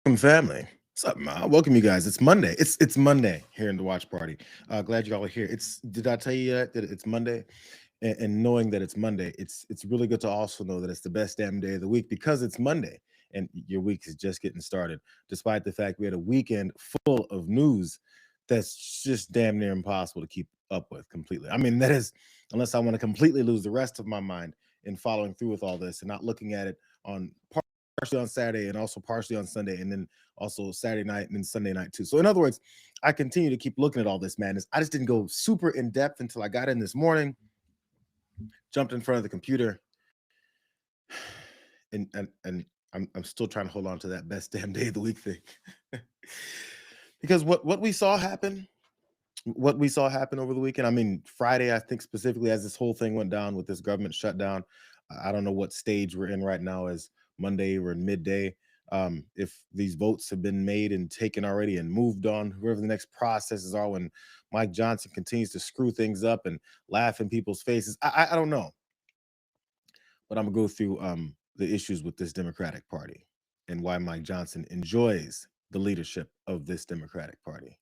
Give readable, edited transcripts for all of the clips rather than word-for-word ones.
Family. What's up, Ma? Welcome, you guys. It's Monday. It's Monday here in the watch party. Glad you all are here. Did I tell you yet that it's Monday? And knowing that it's Monday, it's really good to also know that it's the best damn day of the week because it's Monday and your week is just getting started. Despite the fact we had a weekend full of news that's just damn near impossible to keep up with completely. I mean, that is unless I want to completely lose the rest of my mind in following through with all this and not looking at it on partially on Saturday and also partially on Sunday, and then also Saturday night and then Sunday night too. So in other words, I continue to keep looking at all this madness. I just didn't go super in depth until I got in this morning, jumped in front of the computer, and I'm still trying to hold on to that best damn day of the week thing. Because what we saw happen, over the weekend, I mean, Friday, I think specifically as this whole thing went down with this government shutdown, I don't know what stage we're in right now as Monday or midday. If these votes have been made and taken already and moved on, whoever the next processes are when Mike Johnson continues to screw things up and laugh in people's faces, I don't know. But I'm gonna go through the issues with this Democratic Party and why Mike Johnson enjoys the leadership of this Democratic Party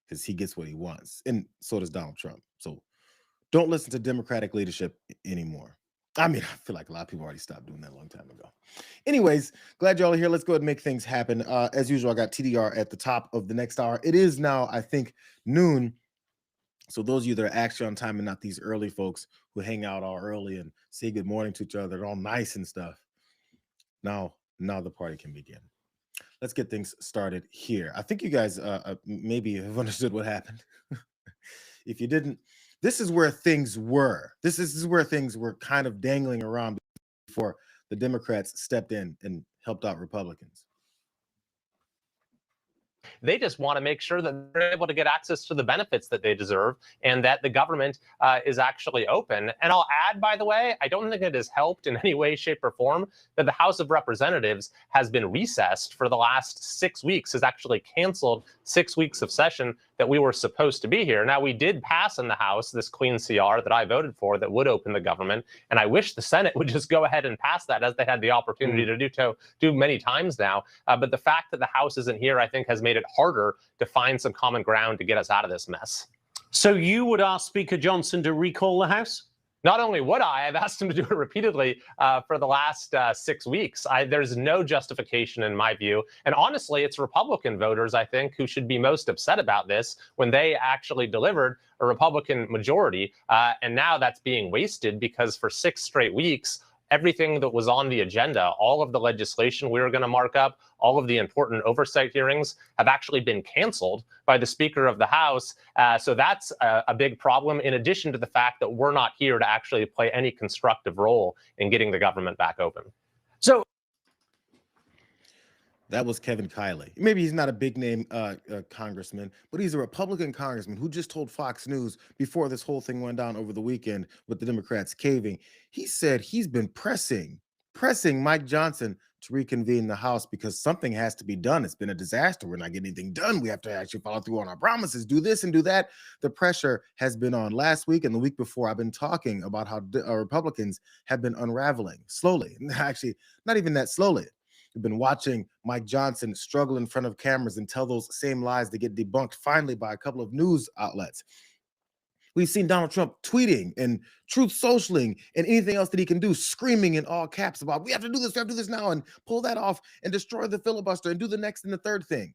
because he gets what he wants, and so does Donald Trump. So don't listen to Democratic leadership anymore. I mean, I feel like a lot of people already stopped doing that a long time ago. Anyways, glad y'all are here. Let's go ahead and make things happen. As usual, I got TDR at the top of the next hour. It is now, I think, noon. So those of you that are actually on time and not these early folks who hang out all early and say good morning to each other, they're all nice and stuff. Now the party can begin. Let's get things started here. I think you guys maybe have understood what happened. If you didn't, this is where things were. This is where things were kind of dangling around before the Democrats stepped in and helped out Republicans. They just want to make sure that they're able to get access to the benefits that they deserve and that the government is actually open. And I'll add, by the way, I don't think it has helped in any way, shape, or form that the House of Representatives has been recessed for the last 6 weeks, has actually canceled 6 weeks of session that we were supposed to be here. Now, we did pass in the House this Queen CR that I voted for that would open the government. And I wish the Senate would just go ahead and pass that as they had the opportunity to do many times now. But the fact that the House isn't here, I think, has made it harder to find some common ground to get us out of this mess. So you would ask Speaker Johnson to recall the House? Not only would I've asked him to do it repeatedly for the last 6 weeks. There's no justification in my view. And honestly, it's Republican voters, I think, who should be most upset about this when they actually delivered a Republican majority. And now that's being wasted because for 6 straight weeks, everything that was on the agenda, all of the legislation we were going to mark up, all of the important oversight hearings have actually been canceled by the Speaker of the House. So that's a big problem, in addition to the fact that we're not here to actually play any constructive role in getting the government back open. So that was Kevin Kiley. Maybe he's not a big name congressman, but he's a Republican congressman who just told Fox News before this whole thing went down over the weekend with the Democrats caving. He said he's been pressing Mike Johnson to reconvene the House because something has to be done. It's been a disaster. We're not getting anything done. We have to actually follow through on our promises, do this and do that. The pressure has been on. Last week and the week before, I've been talking about how Republicans have been unraveling slowly. Actually, not even that slowly. We've been watching Mike Johnson struggle in front of cameras and tell those same lies that get debunked finally by a couple of news outlets. We've seen Donald Trump tweeting and truth socialing and anything else that he can do, screaming in all caps about we have to do this now and pull that off and destroy the filibuster and do the next and the third thing.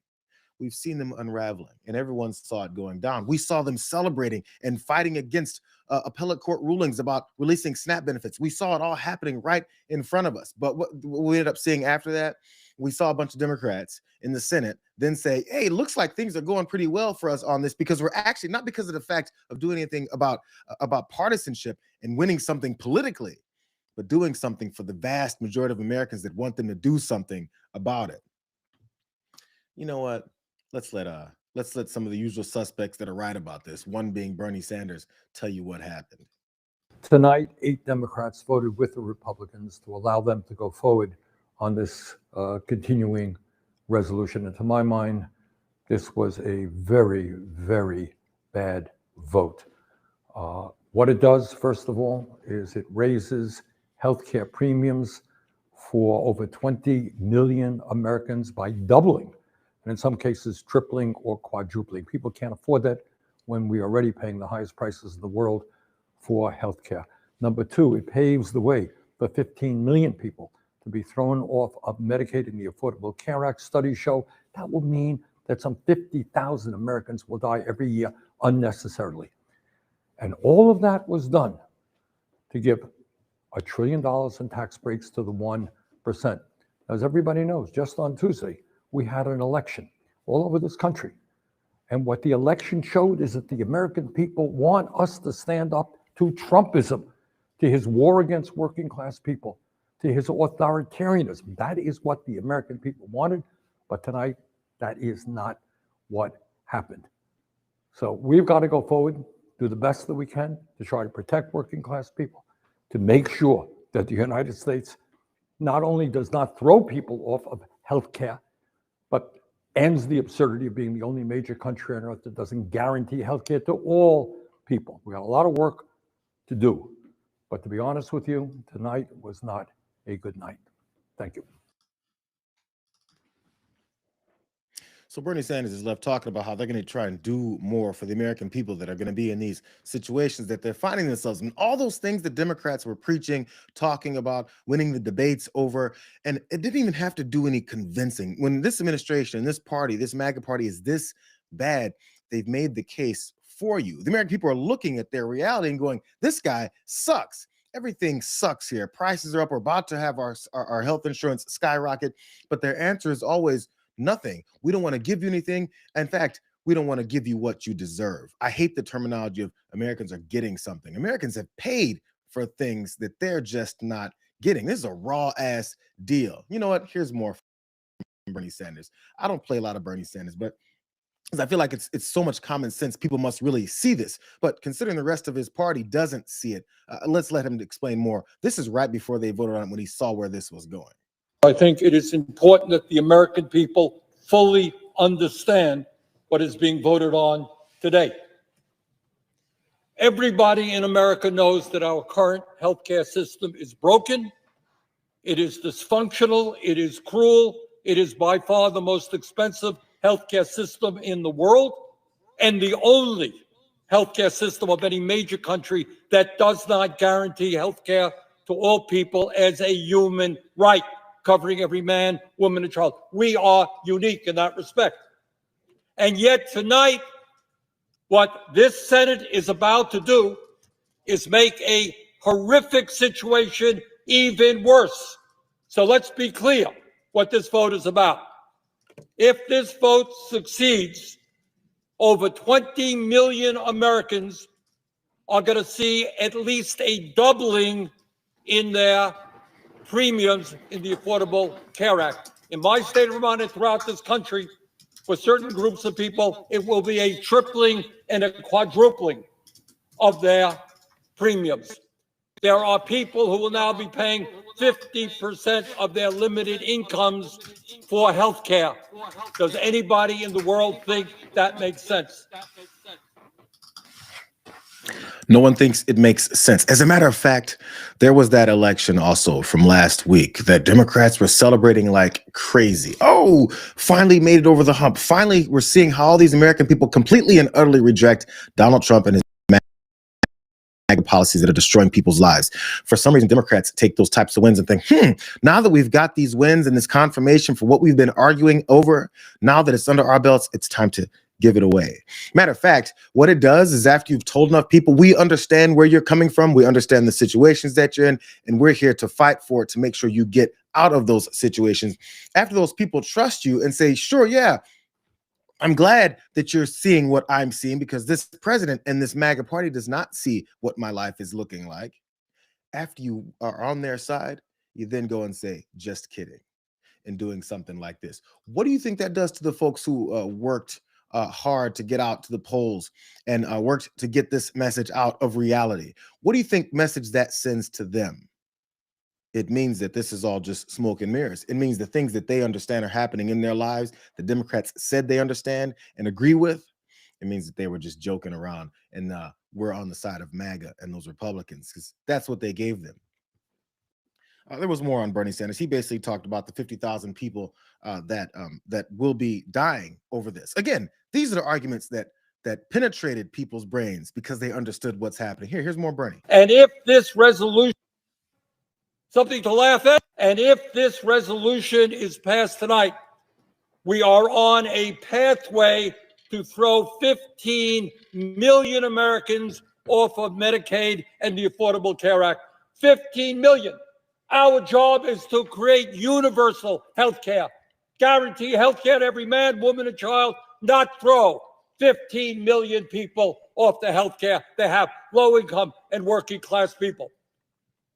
We've seen them unraveling and everyone saw it going down. We saw them celebrating and fighting against appellate court rulings about releasing SNAP benefits. We saw it all happening right in front of us. But what we ended up seeing after that, we saw a bunch of Democrats in the Senate then say, hey, it looks like things are going pretty well for us on this because we're actually not because of the fact of doing anything about partisanship and winning something politically, but doing something for the vast majority of Americans that want them to do something about it. You know what? Let's let some of the usual suspects that are right about this, one being Bernie Sanders, tell you what happened. Tonight, 8 Democrats voted with the Republicans to allow them to go forward on this continuing resolution. And to my mind, this was a very, very bad vote. What it does, first of all, is it raises healthcare premiums for over 20 million Americans by doubling, and in some cases tripling or quadrupling. People can't afford that when we're already paying the highest prices in the world for healthcare. Number two, it paves the way for 15 million people to be thrown off of Medicaid in the Affordable Care Act. Studies show that will mean that some 50,000 Americans will die every year unnecessarily. And all of that was done to give $1 trillion in tax breaks to the 1%. As everybody knows, just on Tuesday, we had an election all over this country. And what the election showed is that the American people want us to stand up to Trumpism, to his war against working class people, to his authoritarianism. That is what the American people wanted. But tonight, that is not what happened. So we've got to go forward, do the best that we can to try to protect working class people, to make sure that the United States not only does not throw people off of health care, but ends the absurdity of being the only major country on earth that doesn't guarantee health care to all people. We got a lot of work to do. But to be honest with you, tonight was not a good night. Thank you. So Bernie Sanders is left talking about how they're going to try and do more for the American people that are going to be in these situations that they're finding themselves in. All those things that Democrats were preaching, talking about, winning the debates over, and it didn't even have to do any convincing. When this administration, this party, this MAGA party is this bad, they've made the case for you. The American people are looking at their reality and going, this guy sucks. Everything sucks here. Prices are up. We're about to have our health insurance skyrocket. But their answer is always, nothing. We don't want to give you anything. In fact, we don't want to give you what you deserve. I hate the terminology of Americans are getting something. Americans have paid for things that they're just not getting. This is a raw ass deal. You know what? Here's more from Bernie Sanders. I don't play a lot of Bernie Sanders, but I feel like it's so much common sense. People must really see this. But considering the rest of his party doesn't see it, let's let him explain more. This is right before they voted on it when he saw where this was going. I think it is important that the American people fully understand what is being voted on today. Everybody in America knows that our current healthcare system is broken. It is dysfunctional. It is cruel. It is by far the most expensive healthcare system in the world, and the only healthcare system of any major country that does not guarantee healthcare to all people as a human right, covering every man, woman, and child. We are unique in that respect. And yet tonight, what this Senate is about to do is make a horrific situation even worse. So let's be clear what this vote is about. If this vote succeeds, over 20 million Americans are going to see at least a doubling in their premiums in the Affordable Care Act. In my state of Vermont and throughout this country, for certain groups of people, it will be a tripling and a quadrupling of their premiums. There are people who will now be paying 50% of their limited incomes for health care. Does anybody in the world think that makes sense? No one thinks it makes sense. As a matter of fact, there was that election also from last week that Democrats were celebrating like crazy. Oh, finally made it over the hump. Finally, we're seeing how all these American people completely and utterly reject Donald Trump and his policies that are destroying people's lives. For some reason, Democrats take those types of wins and think, now that we've got these wins and this confirmation for what we've been arguing over, now that it's under our belts, it's time to give it away. Matter of fact, what it does is after you've told enough people, we understand where you're coming from, we understand the situations that you're in, and we're here to fight for it to make sure you get out of those situations. After those people trust you and say, sure, yeah, I'm glad that you're seeing what I'm seeing, because this president and this MAGA party does not see what my life is looking like. After you are on their side, you then go and say, just kidding, and doing something like this. What do you think that does to the folks who worked hard to get out to the polls and worked to get this message out of reality? What do you think message that sends to them? It means that this is all just smoke and mirrors. It means the things that they understand are happening in their lives, the Democrats said they understand and agree with. It means that they were just joking around, and we're on the side of MAGA and those Republicans because that's what they gave them. There was more on Bernie Sanders. He basically talked about the 50,000 people that will be dying over this. Again, these are the arguments that penetrated people's brains because they understood what's happening. Here's more Bernie. And if this resolution, something to laugh at, and if this resolution is passed tonight, we are on a pathway to throw 15 million Americans off of Medicaid and the Affordable Care Act. 15 million. Our job is to create universal health care, guarantee health care to every man, woman, and child, not throw 15 million people off the health care they have, low income and working class people.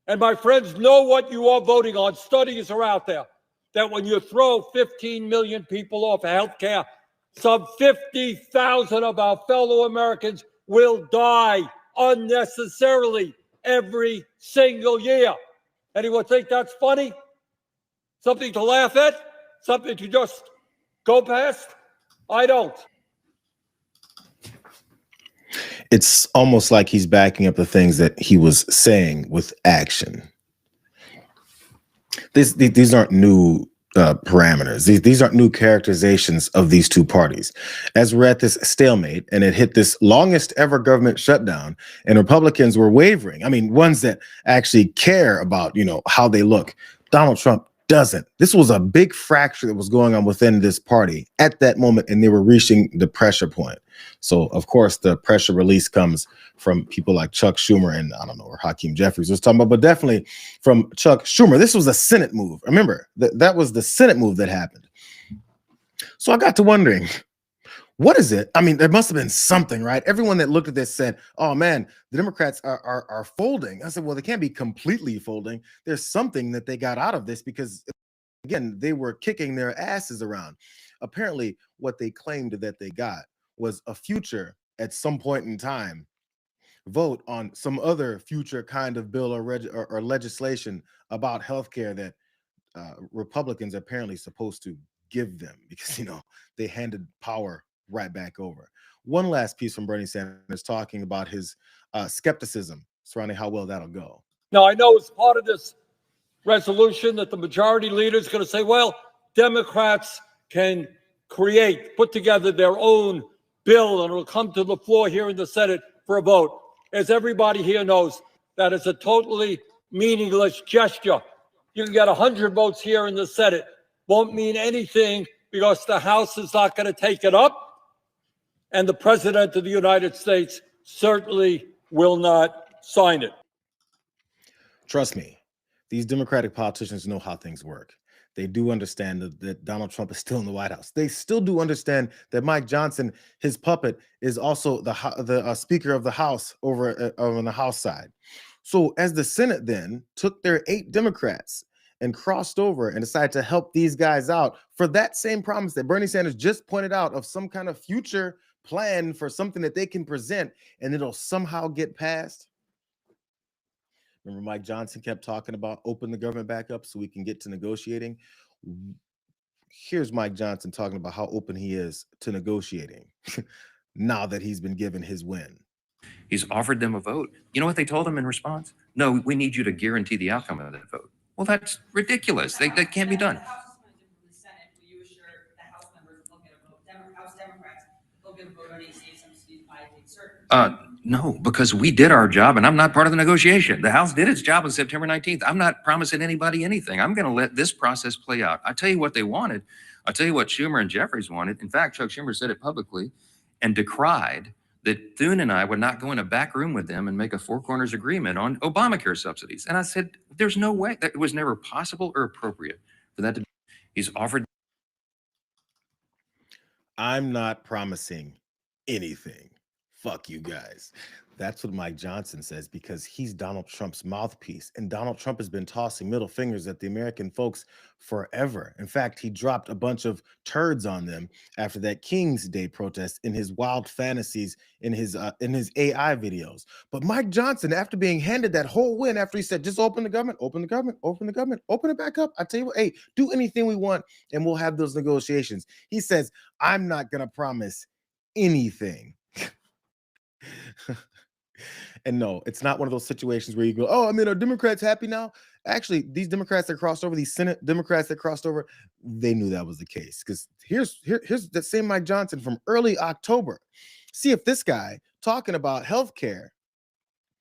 And my friends, know what you are voting on. Studies are out there that when you throw 15 million people off of health care, some 50,000 of our fellow Americans will die unnecessarily every single year. Anyone think that's funny? Something to laugh at? Something to just go past? I don't. It's almost like he's backing up the things that he was saying with action. These aren't new parameters. These aren't new characterizations of these two parties. As we're at this stalemate and it hit this longest ever government shutdown and Republicans were wavering. I mean, ones that actually care about, how they look. Donald Trump doesn't. This was a big fracture that was going on within this party at that moment, and they were reaching the pressure point. So, of course, the pressure release comes from people like Chuck Schumer and I don't know where Hakeem Jeffries was talking about, but definitely from Chuck Schumer. This was a Senate move. Remember, that was the Senate move that happened. So I got to wondering, what is it? I mean, there must have been something, right? Everyone that looked at this said, oh, man, the Democrats are folding. I said, well, they can't be completely folding. There's something that they got out of this because, again, they were kicking their asses around. Apparently, what they claimed that they got was a future at some point in time vote on some other future kind of bill or legislation about healthcare that Republicans are apparently supposed to give them because, they handed power right back over. One last piece from Bernie Sanders talking about his skepticism surrounding how well that'll go. Now, I know as part of this resolution that the majority leader is going to say, well, Democrats can put together their own bill and it'll come to the floor here in the Senate for a vote. As everybody here knows, that is a totally meaningless gesture. You can get 100 votes here in the Senate. Won't mean anything because the House is not going to take it up. And the President of the United States certainly will not sign it. Trust me, these Democratic politicians know how things work. They do understand that Donald Trump is still in the White House. They still do understand that Mike Johnson, his puppet, is also the Speaker of the House over on the House side. So as the Senate then took their 8 Democrats and crossed over and decided to help these guys out for that same promise that Bernie Sanders just pointed out of some kind of future plan for something that they can present and it'll somehow get passed. Remember, Mike Johnson kept talking about open the government back up so we can get to negotiating. Here's Mike Johnson talking about how open he is to negotiating now that he's been given his win. He's offered them a vote. You know what they told him in response? No, we need you to guarantee the outcome of that vote. Well, that's ridiculous. That can't be done. No, because we did our job and I'm not part of the negotiation. The House did its job on September 19th. I'm not promising anybody anything. I'm going to let this process play out. I'll tell you what they wanted. I'll tell you what Schumer and Jeffries wanted. In fact, Chuck Schumer said it publicly and decried that Thune and I would not go in a back room with them and make a four corners agreement on Obamacare subsidies. And I said, there's no way. That was never possible or appropriate for that to be. He's offered. I'm not promising anything. Fuck you guys. That's what Mike Johnson says because he's Donald Trump's mouthpiece. And Donald Trump has been tossing middle fingers at the American folks forever. In fact, he dropped a bunch of turds on them after that King's Day protest in his wild fantasies in his AI videos. But Mike Johnson, after being handed that whole win, after he said, just open the government, open the government, open the government, open it back up. I tell you what, hey, do anything we want and we'll have those negotiations. He says, I'm not going to promise anything. And no, it's not one of those situations where you go, oh, I mean, are Democrats happy now? Actually, these Democrats that crossed over, these Senate Democrats that crossed over, they knew that was the case. Because here's the same Mike Johnson from early October. See if this guy talking about healthcare,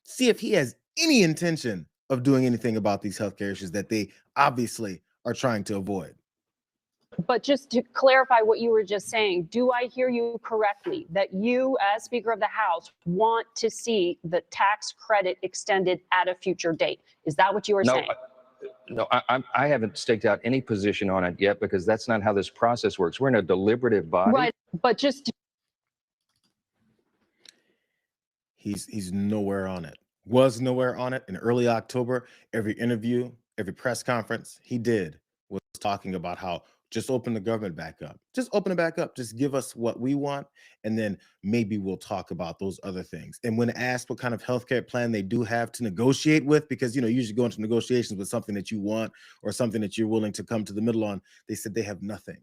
see if he has any intention of doing anything about these healthcare issues that they obviously are trying to avoid. But just to clarify what you were just saying, do I hear you correctly that you, as Speaker of the House, want to see the tax credit extended at a future date? Is that what you were saying? No, I haven't staked out any position on it yet because that's not how this process works. We're in a deliberative body. Right, but just He's nowhere on it. Was nowhere on it in early October. Every interview, every press conference he did was talking about how just open the government back up. Just open it back up. Just give us what we want, and then maybe we'll talk about those other things. And when asked what kind of healthcare plan they do have to negotiate with, because you usually go into negotiations with something that you want or something that you're willing to come to the middle on, they said they have nothing.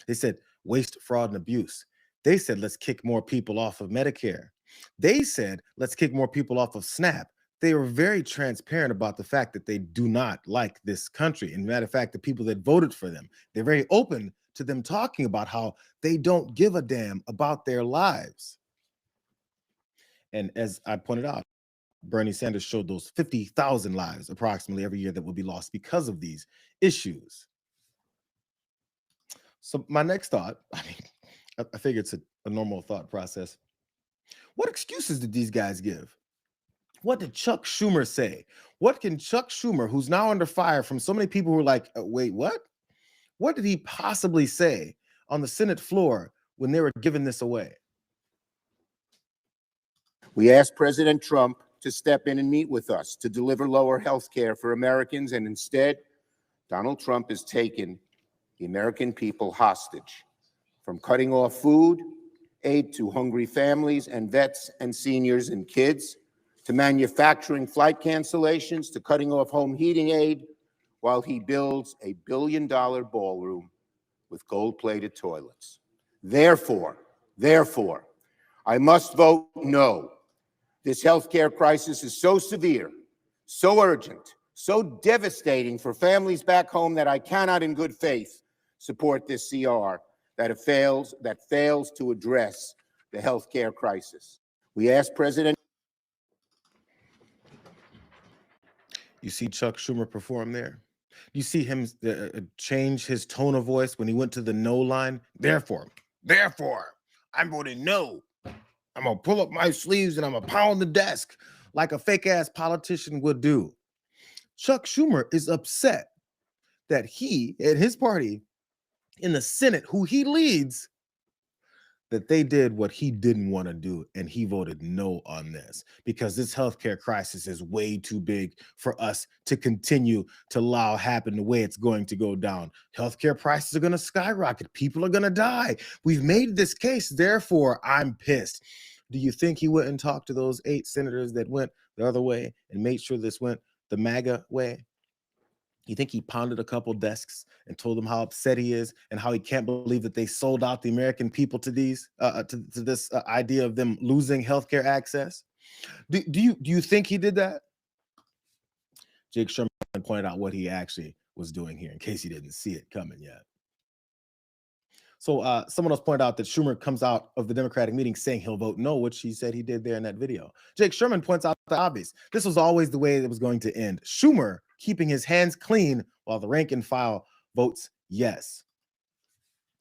They said waste, fraud, and abuse. They said let's kick more people off of Medicare. They said let's kick more people off of SNAP. They were very transparent about the fact that they do not like this country. And matter of fact, the people that voted for them, they're very open to them talking about how they don't give a damn about their lives. And as I pointed out, Bernie Sanders showed those 50,000 lives approximately every year that will be lost because of these issues. So my next thought, I figure it's a normal thought process. What excuses did these guys give? What did Chuck Schumer say? What can Chuck Schumer, who's now under fire from so many people who are like, wait, what? What did he possibly say on the Senate floor when they were giving this away? We asked President Trump to step in and meet with us to deliver lower health care for Americans, and instead, Donald Trump has taken the American people hostage, from cutting off food aid to hungry families and vets and seniors and kids, to manufacturing flight cancellations, to cutting off home heating aid, while he builds a billion-dollar ballroom with gold-plated toilets. Therefore, I must vote no. This healthcare crisis is so severe, so urgent, so devastating for families back home that I cannot in good faith support this CR that fails to address the healthcare crisis. We ask President. You see Chuck Schumer perform there? You see him change his tone of voice when he went to the no line? Therefore, I'm voting no. I'm going to pull up my sleeves and I'm going to pound the desk like a fake ass politician would do. Chuck Schumer is upset that he and his party in the Senate, who he leads, that they did what he didn't want to do, and he voted no on this because this healthcare crisis is way too big for us to continue to allow happen the way it's going to go down. Healthcare prices are going to skyrocket. People are going to die. We've made this case. Therefore, I'm pissed. Do you think he went and talked to those 8 senators that went the other way and made sure this went the MAGA way? You think he pounded a couple desks and told them how upset he is and how he can't believe that they sold out the American people to these to this idea of them losing healthcare access? Do you think he did that? Jake Sherman pointed out what he actually was doing here in case he didn't see it coming yet. So someone else pointed out that Schumer comes out of the Democratic meeting saying he'll vote no, which he said he did there in that video. Jake Sherman points out the obvious. This was always the way it was going to end. Schumer keeping his hands clean while the rank and file votes yes.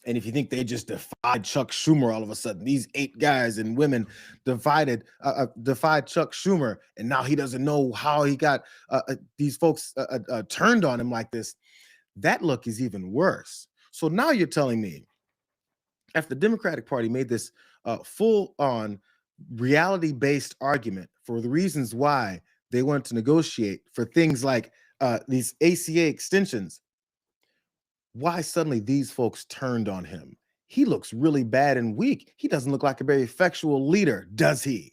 And if you think they just defied Chuck Schumer all of a sudden, these 8 guys and women defied Chuck Schumer, and now he doesn't know how he got these folks turned on him like this, that look is even worse. So now you're telling me, after the Democratic Party made this full-on reality-based argument for the reasons why they wanted to negotiate for things like these ACA extensions, why suddenly these folks turned on him? He looks really bad and weak. He doesn't look like a very effectual leader, does he?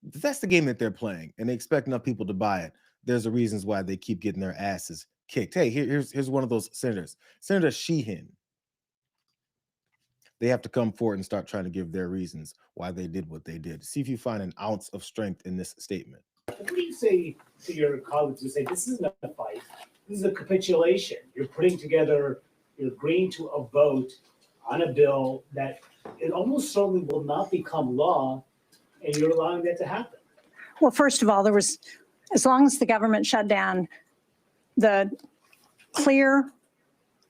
That's the game that they're playing, and they expect enough people to buy it. There's the reasons why they keep getting their asses kicked. Hey, here's one of those senators, Senator Sheehan. They have to come forward and start trying to give their reasons why they did what they did. See if you find an ounce of strength in this statement. What do you say to your colleagues who say this isn't a fight, this is a capitulation? You're putting together, you're agreeing to a vote on a bill that it almost certainly will not become law, and you're allowing that to happen. Well, first of all, there was, as long as the government shut down, the clear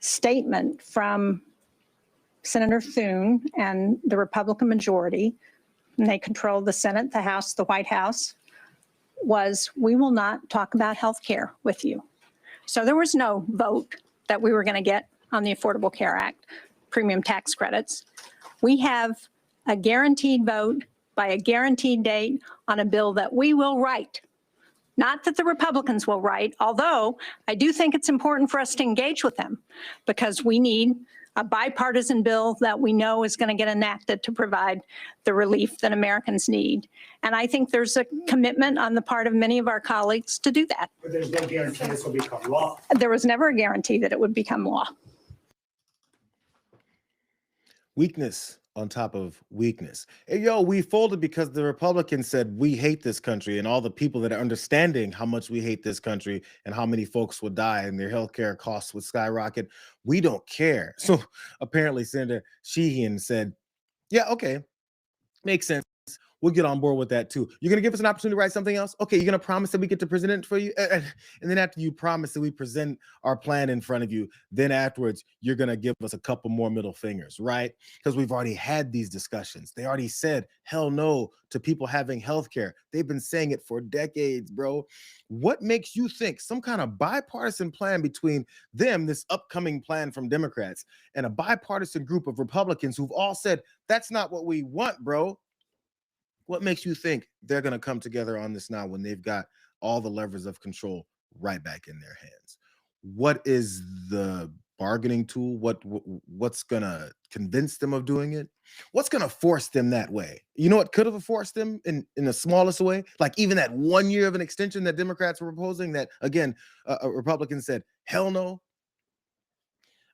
statement from Senator Thune and the Republican majority, and they control the Senate, the House, the White House, was we will not talk about health care with you. So there was no vote that we were going to get on the Affordable Care Act, premium tax credits. We have a guaranteed vote by a guaranteed date on a bill that we will write. Not that the Republicans will write, although I do think it's important for us to engage with them because we need a bipartisan bill that we know is going to get enacted to provide the relief that Americans need. And I think there's a commitment on the part of many of our colleagues to do that. But there's no guarantee this will become law. There was never a guarantee that it would become law. Weakness on top of weakness. Hey, yo, we folded because the Republicans said we hate this country, and all the people that are understanding how much we hate this country and how many folks would die and their healthcare costs would skyrocket. We don't care. So apparently Senator Sheehan said, yeah, okay, makes sense. We'll get on board with that too. You're going to give us an opportunity to write something else? Okay, you're going to promise that we get to present it for you? And then after you promise that we present our plan in front of you, then afterwards, you're going to give us a couple more middle fingers, right? Because we've already had these discussions. They already said, hell no to people having healthcare. They've been saying it for decades, bro. What makes you think some kind of bipartisan plan between them, this upcoming plan from Democrats, and a bipartisan group of Republicans who've all said, that's not what we want, bro? What makes you think they're going to come together on this now when they've got all the levers of control right back in their hands? What is the bargaining tool? What's going to convince them of doing it? What's going to force them that way? You know what could have forced them in the smallest way? Like even that 1 year of an extension that Democrats were proposing that, again, Republicans said, hell no.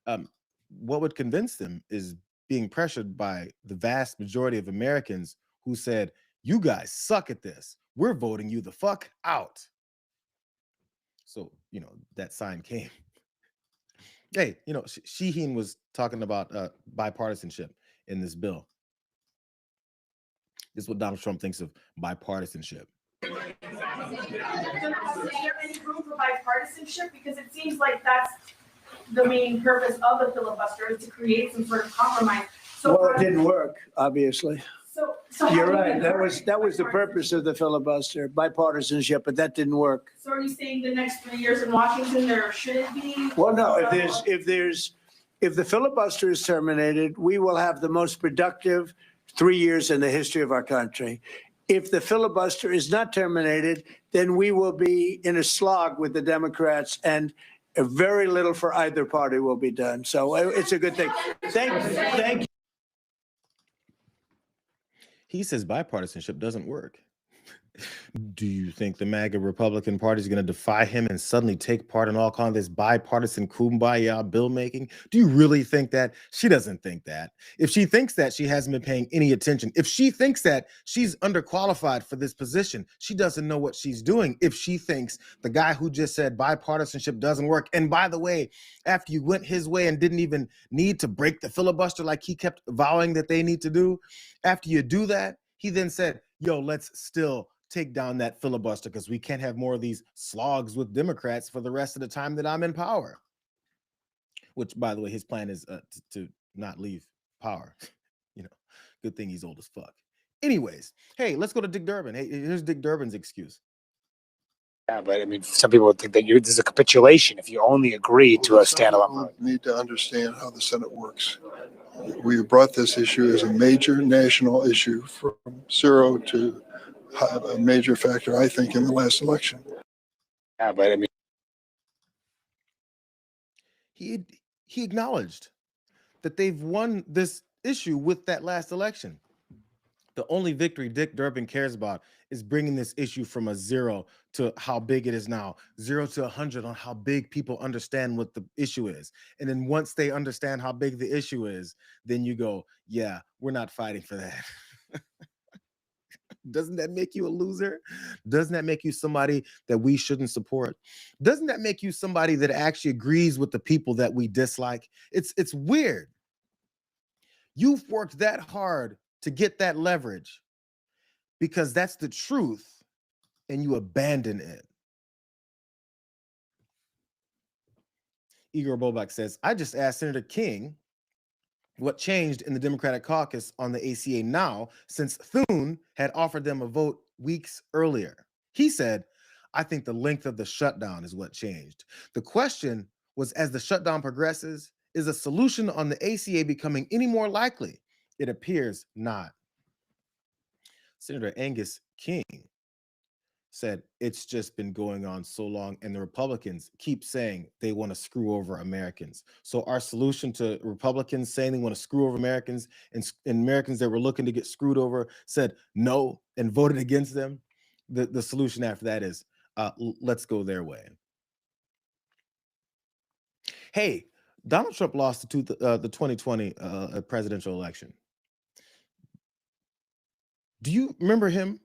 What would convince them is being pressured by the vast majority of Americans who said, you guys suck at this. We're voting you the fuck out. So, you know, that sign came. Hey, you know, Sheehan was talking about bipartisanship in this bill. This is what Donald Trump thinks of bipartisanship. Is there any room for bipartisanship? Because it seems like that's the main purpose of the filibuster, is to create some sort of compromise. So well, it didn't work, obviously. So you're right. That was the purpose of the filibuster, bipartisanship, but that didn't work. So are you saying the next 3 years in Washington there shouldn't be? Well, no. If the filibuster is terminated, we will have the most productive 3 years in the history of our country. If the filibuster is not terminated, then we will be in a slog with the Democrats, and very little for either party will be done. So it's a good thing. Thank you. He says bipartisanship doesn't work. Do you think the MAGA Republican Party is going to defy him and suddenly take part in all kind of this bipartisan kumbaya bill making? Do you really think that? She doesn't think that. If she thinks that, she hasn't been paying any attention. If she thinks that, she's underqualified for this position. She doesn't know what she's doing. If she thinks the guy who just said bipartisanship doesn't work, and by the way, after you went his way and didn't even need to break the filibuster like he kept vowing that they need to do, after you do that, he then said, yo, let's still take down that filibuster because we can't have more of these slogs with Democrats for the rest of the time that I'm in power. Which, by the way, his plan is to not leave power. You know, good thing he's old as fuck. Anyways, hey, let's go to Dick Durbin. Hey, here's Dick Durbin's excuse. Yeah, but I mean, some people would think that this is a capitulation if you only agree to a standalone vote. Need to understand how the Senate works. We brought this issue as a major national issue from zero to a major factor, I think, in the last election. Yeah, but I mean, he acknowledged that they've won this issue with that last election. The only victory Dick Durbin cares about is bringing this issue from a 0 to how big it is now, 0 to 100 on how big people understand what the issue is. And then once they understand how big the issue is, then you go, yeah, we're not fighting for that. Doesn't that make you a loser? Doesn't that make you somebody that we shouldn't support? Doesn't that make you somebody that actually agrees with the people that we dislike? It's weird. You've worked that hard to get that leverage because that's the truth, and you abandon it. Igor Bobak says, I just asked Senator King what changed in the Democratic caucus on the ACA now, since Thune had offered them a vote weeks earlier. He said, I think the length of the shutdown is what changed. The question was, as the shutdown progresses, is a solution on the ACA becoming any more likely? It appears not. Senator Angus King said, it's just been going on so long, and the Republicans keep saying they want to screw over Americans. So our solution to Republicans saying they want to screw over Americans, and Americans that were looking to get screwed over said no and voted against them, the solution after that is let's go their way. Hey, Donald Trump lost the 2020 presidential election. Do you remember him?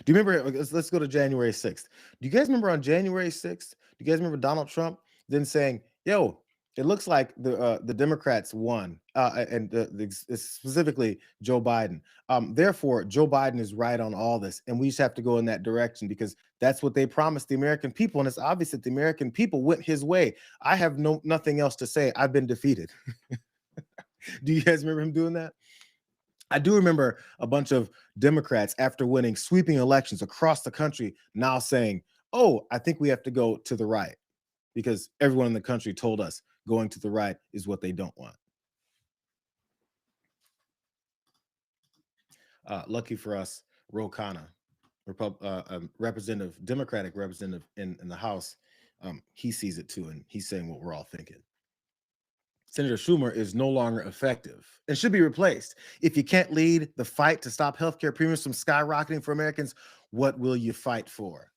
Do you remember? Let's go to January 6th. Do you guys remember on January 6th? Do you guys remember Donald Trump then saying, yo, it looks like the Democrats won, and specifically Joe Biden. Therefore, Joe Biden is right on all this, and we just have to go in that direction because that's what they promised the American people, and it's obvious that the American people went his way. I have nothing else to say. I've been defeated. Do you guys remember him doing that? I do remember a bunch of Democrats, after winning sweeping elections across the country, now saying, oh, I think we have to go to the right because everyone in the country told us going to the right is what they don't want. Lucky for us, Ro Khanna, representative, Democratic representative in the House, he sees it too, and he's saying what we're all thinking. Senator Schumer is no longer effective and should be replaced. If you can't lead the fight to stop healthcare premiums from skyrocketing for Americans, what will you fight for?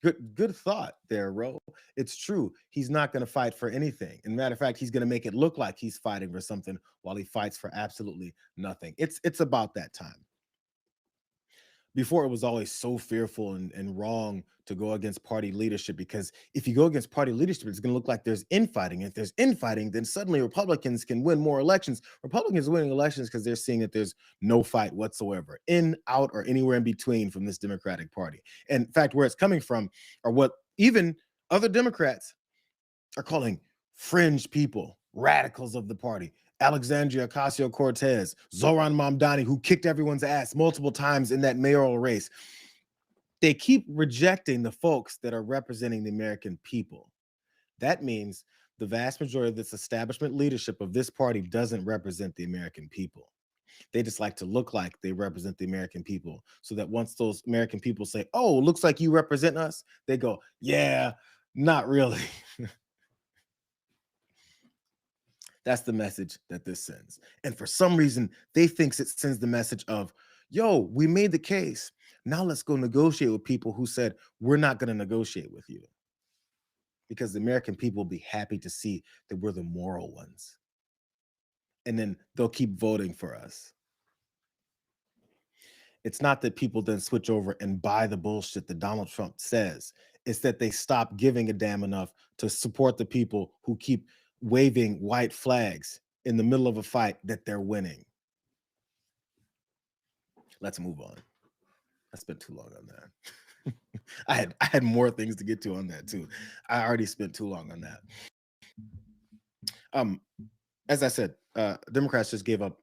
Good thought there, Ro. It's true. He's not going to fight for anything. And matter of fact, he's going to make it look like he's fighting for something while he fights for absolutely nothing. It's about that time. Before, it was always so fearful and wrong to go against party leadership, because if you go against party leadership, it's going to look like there's infighting. If there's infighting, then suddenly Republicans can win more elections. Republicans are winning elections because they're seeing that there's no fight whatsoever, in, out, or anywhere in between from this Democratic Party. And in fact, where it's coming from are what even other Democrats are calling fringe people, radicals of the party. Alexandria Ocasio-Cortez, Zoran Mamdani, who kicked everyone's ass multiple times in that mayoral race. They keep rejecting the folks that are representing the American people. That means the vast majority of this establishment leadership of this party doesn't represent the American people. They just like to look like they represent the American people, so that once those American people say, oh, looks like you represent us, they go, yeah, not really. That's the message that this sends. And for some reason, they think it sends the message of, yo, we made the case. Now let's go negotiate with people who said, we're not going to negotiate with you. Because the American people will be happy to see that we're the moral ones. And then they'll keep voting for us. It's not that people then switch over and buy the bullshit that Donald Trump says. It's that they stop giving a damn enough to support the people who keep waving white flags in the middle of a fight that they're winning. Let's move on. I spent too long on that. I had more things to get to on that too. I already spent too long on that. As I said, Democrats just gave up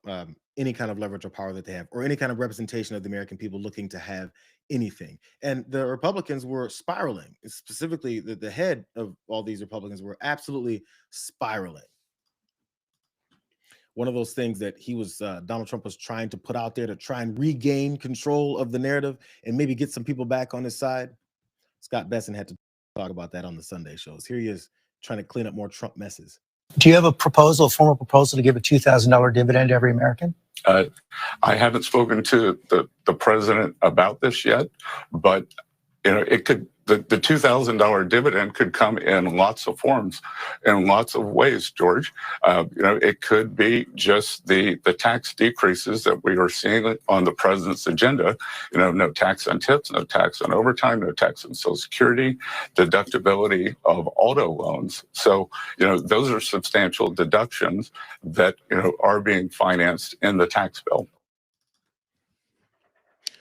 any kind of leverage or power that they have, or any kind of representation of the American people looking to have anything. And the Republicans were spiraling. Specifically, the head of all these Republicans were absolutely spiraling. One of those things that Donald Trump was trying to put out there to try and regain control of the narrative and maybe get some people back on his side. Scott Besson had to talk about that on the Sunday shows. Here he is trying to clean up more Trump messes. Do you have a formal proposal to give a $2,000 dividend to every American? I haven't spoken to the president about this yet, but it could the $2,000 dividend could come in lots of forms, in lots of ways, George. It could be just the tax decreases that we are seeing on the president's agenda. No tax on tips, no tax on overtime, no tax on Social Security, deductibility of auto loans. So, those are substantial deductions that, are being financed in the tax bill.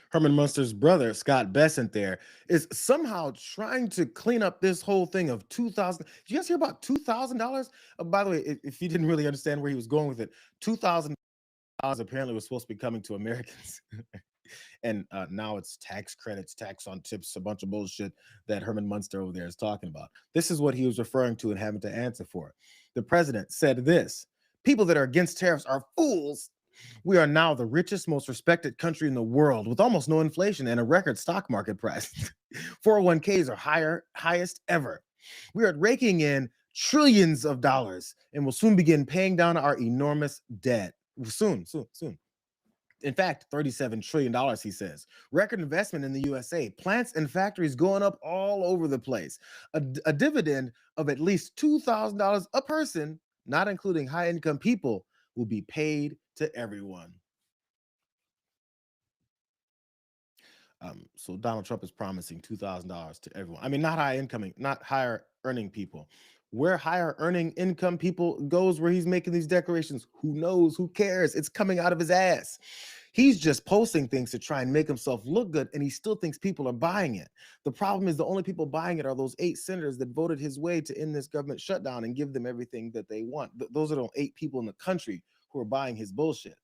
Herman Munster's brother, Scott Bessent, there is somehow trying to clean up this whole thing of $2,000. Did you guys hear about $2,000? By the way, if you didn't really understand where he was going with it, $2,000 apparently was supposed to be coming to Americans. And now it's tax credits, tax on tips, a bunch of bullshit that Herman Munster over there is talking about. This is what he was referring to and having to answer for. The president said this: people that are against tariffs are fools. We are now the richest, most respected country in the world with almost no inflation and a record stock market price. 401ks are highest ever. We are raking in trillions of dollars and will soon begin paying down our enormous debt. Soon. In fact, $37 trillion, he says. Record investment in the USA. Plants and factories going up all over the place. A dividend of at least $2,000 a person, not including high-income people, will be paid to everyone. So Donald Trump is promising $2,000 to everyone. I mean, not higher earning people. Where higher earning income people goes, where he's making these declarations, who knows? Who cares? It's coming out of his ass. He's just posting things to try and make himself look good, and he still thinks people are buying it. The problem is the only people buying it are those 8 senators that voted his way to end this government shutdown and give them everything that they want. Those are the 8 people in the country who are buying his bullshit.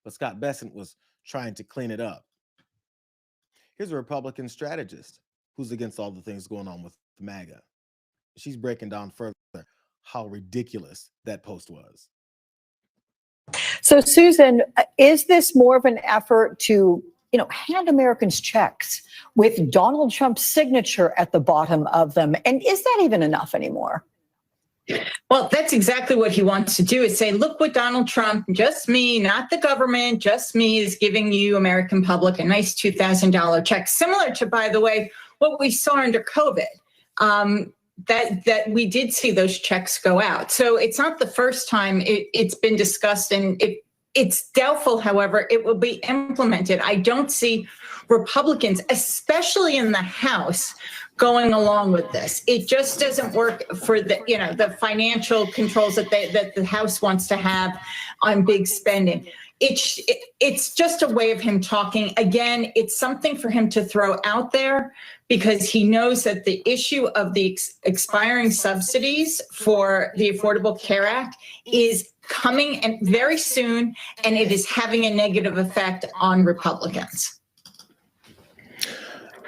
But Scott Bessent was trying to clean it up. Here's a Republican strategist who's against all the things going on with MAGA. She's breaking down further how ridiculous that post was. So, Susan, is this more of an effort to, hand Americans checks with Donald Trump's signature at the bottom of them? And is that even enough anymore? Well, that's exactly what he wants to do, is say, look what Donald Trump, just me, not the government, just me, is giving you, American public, a nice $2,000 check. Similar to, by the way, what we saw under COVID. That we did see those checks go out. So it's not the first time it's been discussed, and it's doubtful, however, it will be implemented. I don't see Republicans, especially in the House, going along with this. It just doesn't work for the financial controls that the House wants to have on big spending. It's just a way of him talking. Again, it's something for him to throw out there, because he knows that the issue of the expiring subsidies for the Affordable Care Act is coming and very soon, and it is having a negative effect on Republicans.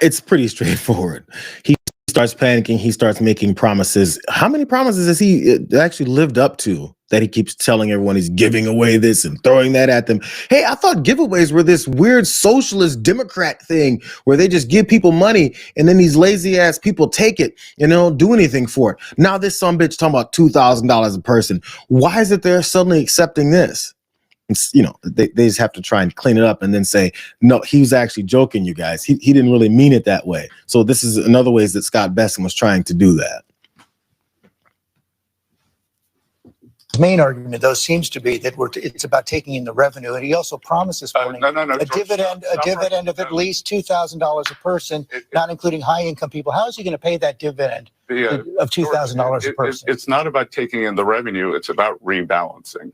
It's pretty straightforward. He starts panicking. He starts making promises. How many promises has he actually lived up to that he keeps telling everyone he's giving away this and throwing that at them? Hey, I thought giveaways were this weird socialist Democrat thing where they just give people money and then these lazy ass people take it and they don't do anything for it. Now this sumbitch talking about $2,000 a person. Why is it they're suddenly accepting this? It's, they just have to try and clean it up and then say, no, he was actually joking, you guys. He didn't really mean it that way. So this is another ways that Scott Bessent was trying to do that. His main argument, though, seems to be that it's about taking in the revenue, and he also promised this morning a dividend of at least $2,000 a person, not including high-income people. How is he going to pay that dividend of $2,000 a person? It's not about taking in the revenue; it's about rebalancing.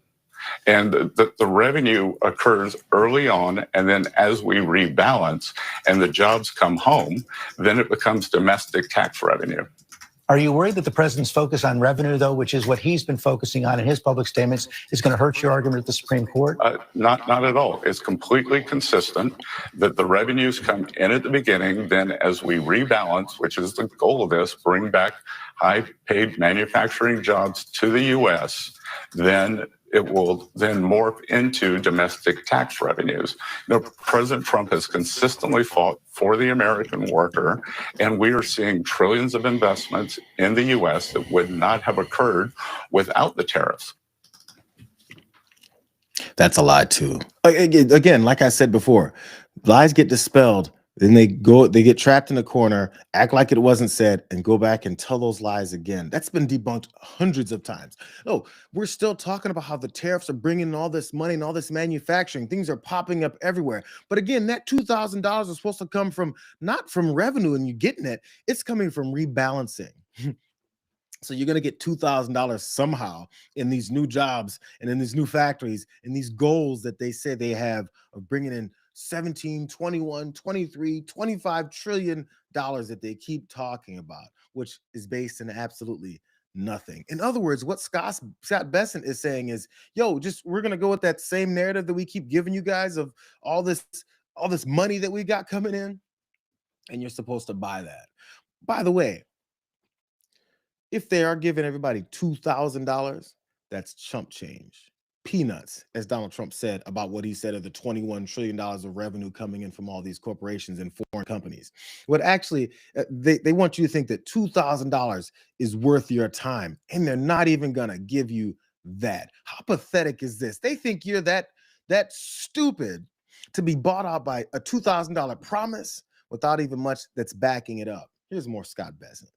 And the revenue occurs early on, and then as we rebalance and the jobs come home, then it becomes domestic tax revenue. Are you worried that the president's focus on revenue, though, which is what he's been focusing on in his public statements, is going to hurt your argument at the Supreme Court? Not at all. It's completely consistent that the revenues come in at the beginning, then as we rebalance, which is the goal of this, bring back high-paid manufacturing jobs to the U.S., then it will then morph into domestic tax revenues. President Trump has consistently fought for the American worker, and we are seeing trillions of investments in the U.S. that would not have occurred without the tariffs. That's a lie, too. Again, like I said before, lies get dispelled Then they get trapped in a corner, act like it wasn't said, and go back and tell those lies again. That's been debunked hundreds of times. Oh, we're still talking about how the tariffs are bringing in all this money and all this manufacturing. Things are popping up everywhere. But again, that $2,000 is supposed to come from not from revenue and you're getting it. It's coming from rebalancing. So you're going to get $2,000 somehow in these new jobs and in these new factories and these goals that they say they have of bringing in 17, 21, 23, 25 trillion dollars that they keep talking about, which is based in absolutely nothing. In other words, what Scott Bessent is saying is, yo, just we're going to go with that same narrative that we keep giving you guys of all this money that we got coming in, and you're supposed to buy that. By the way, if they are giving everybody $2,000, that's chump change. Peanuts, as Donald Trump said about what he said of the $21 trillion of revenue coming in from all these corporations and foreign companies. What actually, they want you to think that $2,000 is worth your time, and they're not even going to give you that. How pathetic is this? They think you're that stupid to be bought out by a $2,000 promise without even much that's backing it up. Here's more Scott Bessent.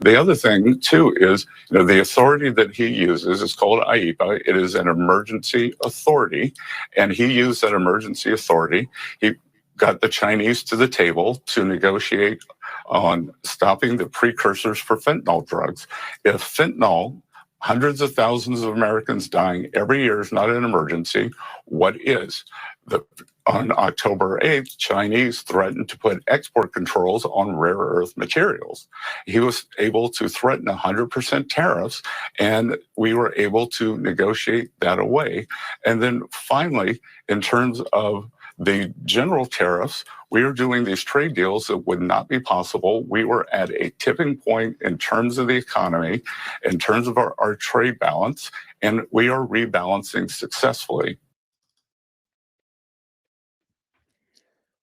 The other thing, too, is the authority that he uses is called IEPA. It is an emergency authority, and he used that emergency authority. He got the Chinese to the table to negotiate on stopping the precursors for fentanyl drugs. If fentanyl, hundreds of thousands of Americans dying every year, is not an emergency, what is? On October 8th, Chinese threatened to put export controls on rare earth materials. He was able to threaten 100% tariffs, and we were able to negotiate that away. And then finally, in terms of the general tariffs, we are doing these trade deals that would not be possible. We were at a tipping point in terms of the economy, in terms of our trade balance, and we are rebalancing successfully.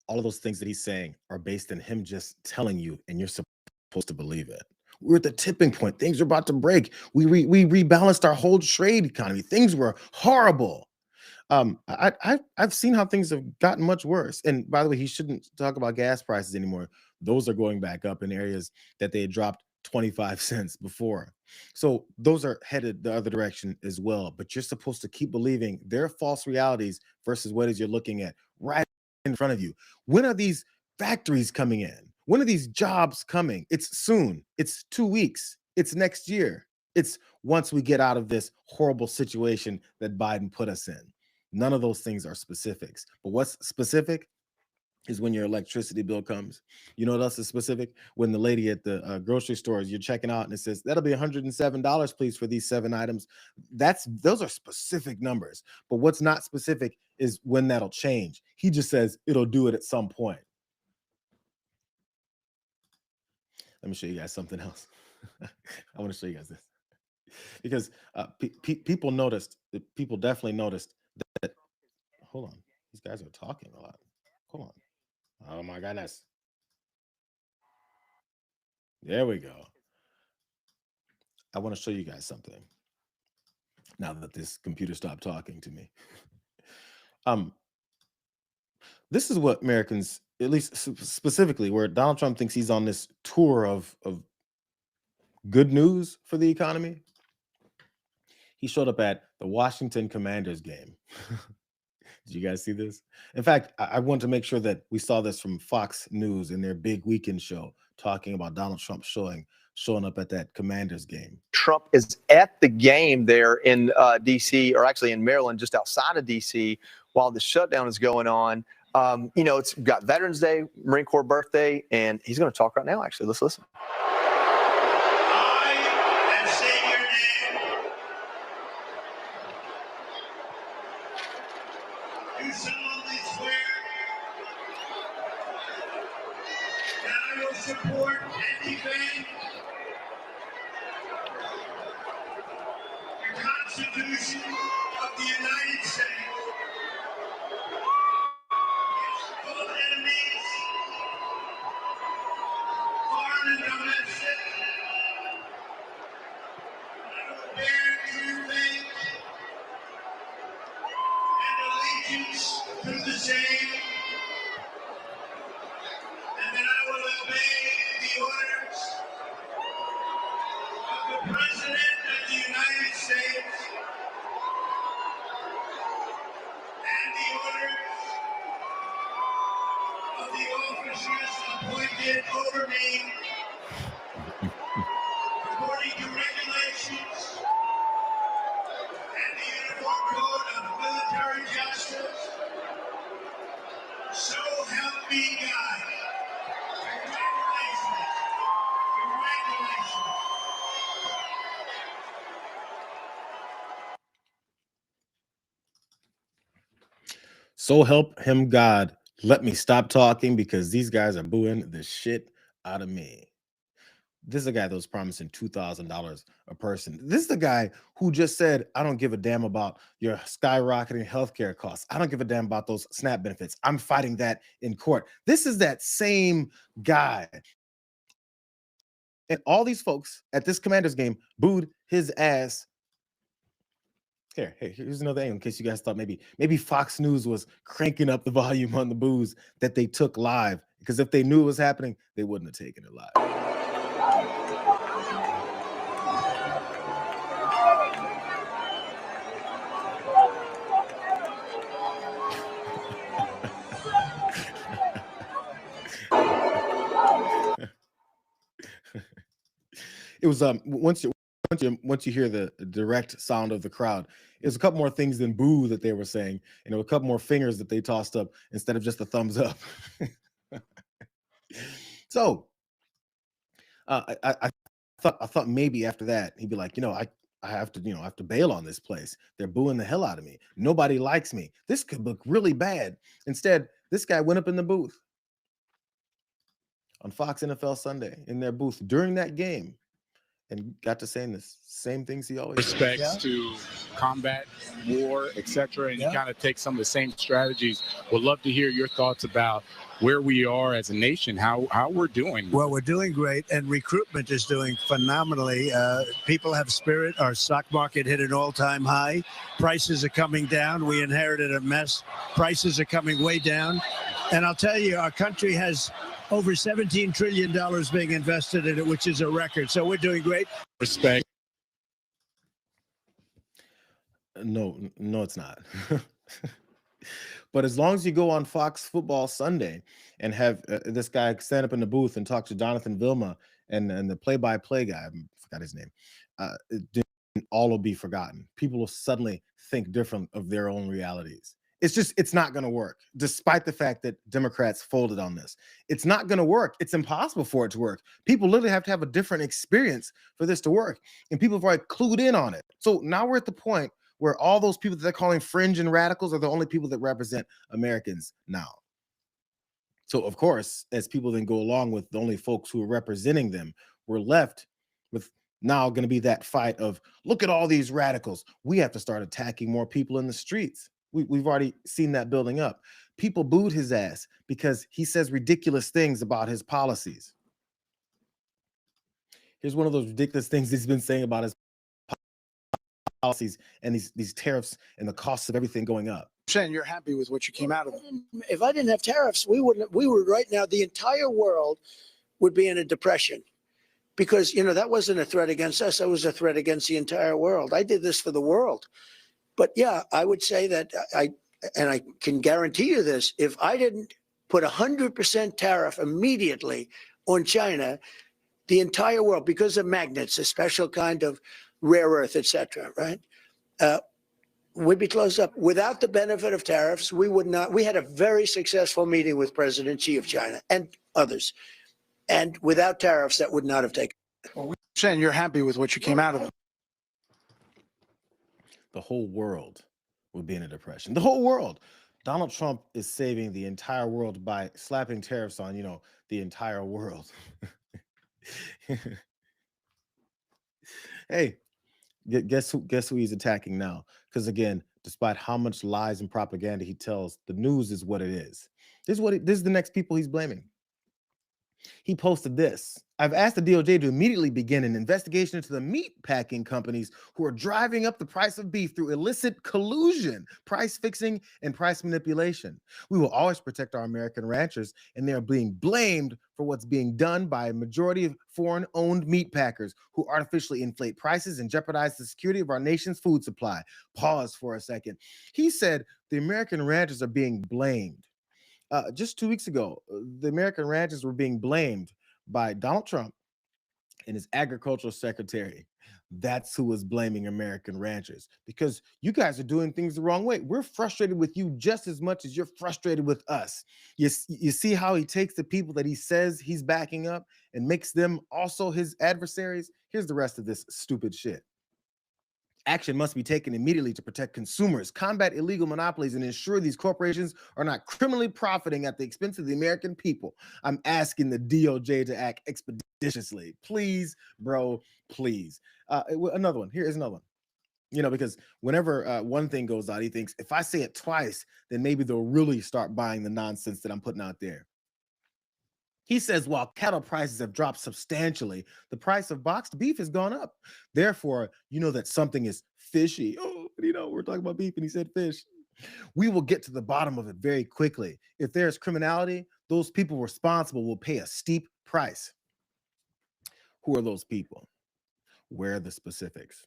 All of those things that he's saying are based on him just telling you, and you're supposed to believe it. We're at the tipping point. Things are about to break. We rebalanced our whole trade economy. Things were horrible. I've seen how things have gotten much worse. And by the way, he shouldn't talk about gas prices anymore. Those are going back up in areas that they had dropped 25 cents before. So those are headed the other direction as well. But you're supposed to keep believing their false realities versus what is you're looking at right in front of you. When are these factories coming in? When are these jobs coming? It's soon. It's 2 weeks. It's next year. It's once we get out of this horrible situation that Biden put us in. None of those things are specifics. But what's specific is when your electricity bill comes. You know what else is specific? When the lady at the grocery store, you're checking out and it says, that'll be $107, please, for these 7 items. Those are specific numbers. But what's not specific is when that'll change. He just says it'll do it at some point. Let me show you guys something else. I want to show you guys this. Because people noticed, people definitely noticed that, hold on, these guys are talking a lot. Hold on. Oh my goodness. There we go. I want to show you guys something. Now that this computer stopped talking to me. This is what Americans, at least specifically, where Donald Trump thinks he's on this tour of good news for the economy. He showed up at the Washington Commanders game. Did you guys see this? In fact, I want to make sure that we saw this from Fox News in their big weekend show, talking about Donald Trump showing up at that Commanders game. Trump is at the game there in D.C., or actually in Maryland, just outside of D.C., while the shutdown is going on. It's got Veterans Day, Marine Corps birthday, and he's going to talk right now, actually. Let's listen. You solemnly swear that I will support and defend the Constitution of the United States against all enemies, foreign and domestic. I will bear true faith and allegiance to the same Jayar Jackson. So help me God. Congratulations. Congratulations. So help him God. Let me stop talking because these guys are booing the shit out of me. This is a guy that was promising $2,000 a person. This is the guy who just said, I don't give a damn about your skyrocketing healthcare costs. I don't give a damn about those SNAP benefits. I'm fighting that in court. This is that same guy. And all these folks at this Commanders game booed his ass. Here's another angle in case you guys thought maybe Fox News was cranking up the volume on the boos that they took live. Because if they knew it was happening, they wouldn't have taken it live. It was once you hear the direct sound of the crowd, there's a couple more things than boo that they were saying, and there were a couple more fingers that they tossed up instead of just a thumbs up. So I thought maybe after that he'd be like, I have to bail on this place. They're booing the hell out of me. Nobody likes me. This could look really bad. Instead, this guy went up in the booth on Fox NFL Sunday in their booth during that game and got to saying the same things he always respects to combat, war, etc. And you kind of take some of the same strategies. Would love to hear your thoughts about where we are as a nation, how we're doing. Well, we're doing great, and recruitment is doing phenomenally. People have spirit. Our stock market hit an all-time high. Prices are coming down. We inherited a mess. Prices are coming way down. And I'll tell you, our country has over $17 trillion being invested in it, which is a record. So we're doing great. Respect. No, it's not. But as long as you go on Fox Football Sunday and have this guy stand up in the booth and talk to Jonathan Vilma and the play-by-play guy, I forgot his name, all will be forgotten. People will suddenly think different of their own realities. It's not going to work, despite the fact that Democrats folded on this. It's not going to work. It's impossible for it to work. People literally have to have a different experience for this to work. And people have already clued in on it. So now we're at the point where all those people that they're calling fringe and radicals are the only people that represent Americans now. So, of course, as people then go along with the only folks who are representing them, we're left with now going to be that fight of, look at all these radicals. We have to start attacking more people in the streets. We've already seen that building up. People booed his ass because he says ridiculous things about his policies. Here's one of those ridiculous things he's been saying about his policies and these tariffs and the costs of everything going up. Saying you're happy with what you came out of it. If I didn't have tariffs, we would right now, the entire world would be in a depression. Because, that wasn't a threat against us. That was a threat against the entire world. I did this for the world. But yeah, I would say that I can guarantee you this, if I didn't put 100% tariff immediately on China, the entire world, because of magnets, a special kind of rare earth, etc., right? Would be closed up. Without the benefit of tariffs, we would not. We had a very successful meeting with President Xi of China and others. And without tariffs, that would not have taken. Well, saying you're happy with what you came out of it. The whole world would be in a depression. The whole world. Donald Trump is saving the entire world by slapping tariffs on, the entire world. Hey, guess who he's attacking now? Because again, despite how much lies and propaganda he tells, the news is what it is. This is the next people he's blaming. He posted this. I've asked the DOJ to immediately begin an investigation into the meat packing companies who are driving up the price of beef through illicit collusion, price fixing, and price manipulation. We will always protect our American ranchers, and they are being blamed for what's being done by a majority of foreign-owned meat packers who artificially inflate prices and jeopardize the security of our nation's food supply. Pause for a second. He said the American ranchers are being blamed. Just 2 weeks ago, the American ranchers were being blamed by Donald Trump and his agricultural secretary. That's who was blaming American ranchers, because you guys are doing things the wrong way. We're frustrated with you just as much as you're frustrated with us. You see how he takes the people that he says he's backing up and makes them also his adversaries? Here's the rest of this stupid shit. Action must be taken immediately to protect consumers, combat illegal monopolies, and ensure these corporations are not criminally profiting at the expense of the American people. I'm asking the DOJ to act expeditiously. Please, bro, please. Another one. Here is another one. You know, because whenever one thing goes out, he thinks, if I say it twice, then maybe they'll really start buying the nonsense that I'm putting out there. He says, while cattle prices have dropped substantially, the price of boxed beef has gone up. Therefore, you know that something is fishy. Oh, you know, we're talking about beef and he said fish. We will get to the bottom of it very quickly. If there's criminality, those people responsible will pay a steep price. Who are those people? Where are the specifics?